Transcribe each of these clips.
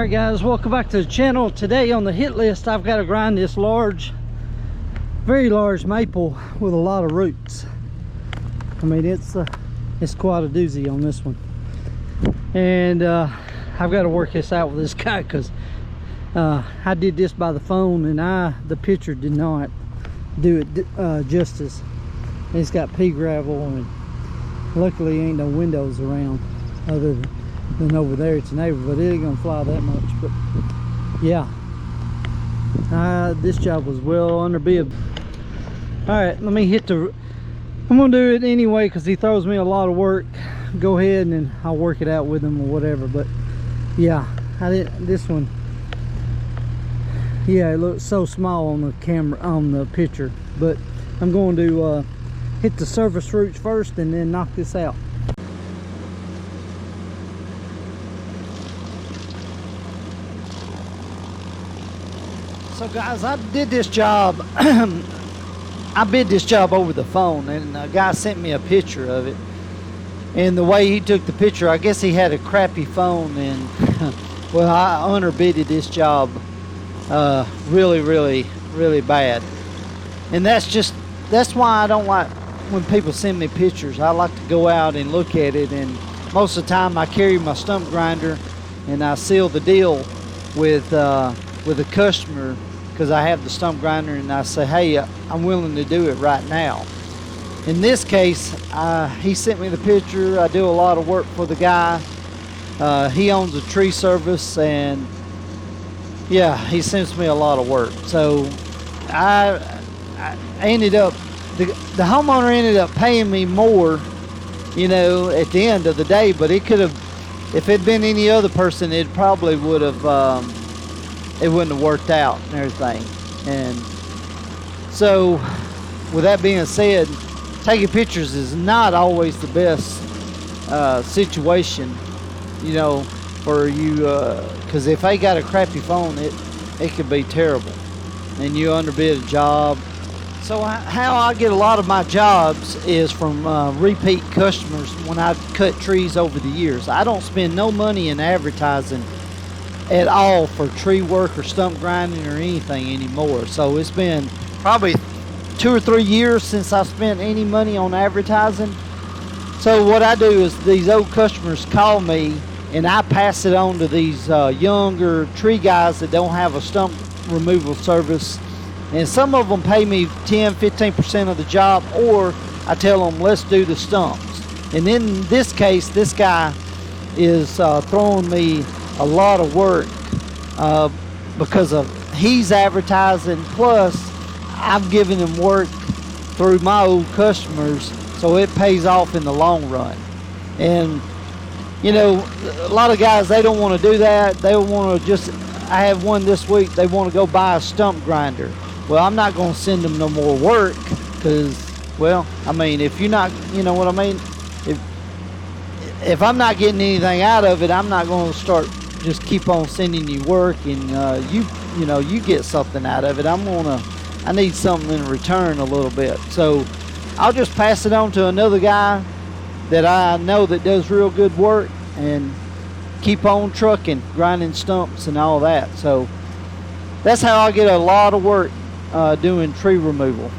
Alright guys, welcome back to the channel. Today on the hit list I've got to grind this large, very large maple with a lot of roots. I mean it's quite a doozy on this one. And I've got to work this out with this guy because I did this by the phone and the picture did not do it justice. It's got pea gravel and luckily ain't no windows around other than over there. It's a neighbor, but it ain't gonna fly that much. But yeah, this job was well under bid. All right, let me hit the, I'm gonna do it anyway because he throws me a lot of work. Go ahead and then I'll work it out with him or whatever. But yeah, this one, yeah, it looks so small on the camera, on the picture, but I'm going to hit the surface roots first and then knock this out. So guys, I did this job I bid this job over the phone, and a guy sent me a picture of it, and the way he took the picture, I guess he had a crappy phone, and well, I underbidded this job really bad. And that's why I don't like when people send me pictures. I like to go out and look at it, and most of the time I carry my stump grinder and I seal the deal with a customer because I have the stump grinder, and I say, hey, I'm willing to do it right now. In this case, he sent me the picture. I do a lot of work for the guy. He owns a tree service, and yeah, he sends me a lot of work. So I ended up, the homeowner ended up paying me more, you know, at the end of the day, but it could have, if it had been any other person, it probably would have, it wouldn't have worked out and everything. And so with that being said, taking pictures is not always the best situation, you know, for you, because if I got a crappy phone, it could be terrible and you underbid a job. So how I get a lot of my jobs is from repeat customers when I've cut trees over the years. I don't spend no money in advertising at all for tree work or stump grinding or anything anymore. So it's been probably 2 or 3 years since I spent any money on advertising. So what I do is these old customers call me and I pass it on to these younger tree guys that don't have a stump removal service. And some of them pay me 10-15% of the job, or I tell them, let's do the stumps. And in this case, this guy is throwing me a lot of work because of he's advertising, plus I'm giving him work through my old customers, so it pays off in the long run. And you know, a lot of guys, they don't want to do that. They want to just, I have one this week, they want to go buy a stump grinder. Well, I'm not going to send them no more work because, well, I mean, if you're not, you know what I mean? If I'm not getting anything out of it, I'm not going to start just keep on sending you work and you know, you get something out of it. I need something in return a little bit. So I'll just pass it on to another guy that I know that does real good work and keep on trucking, grinding stumps and all that. So that's how I get a lot of work doing tree removal.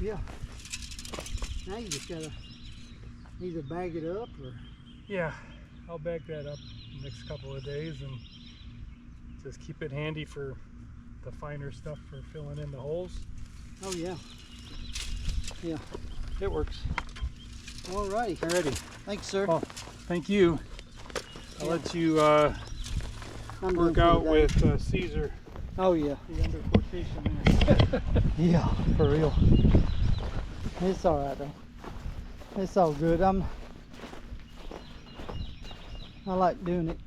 Yeah. Now you just gotta either bag it up or... Yeah, I'll bag that up the next couple of days and just keep it handy for the finer stuff for filling in the holes. Oh yeah. Yeah. It works. Alrighty. Alrighty. Thanks, sir. Well, thank you. I'll let you work out with Caesar. Oh yeah. The under quotation there. Yeah, for real. It's all right though. It's all good. I like doing it.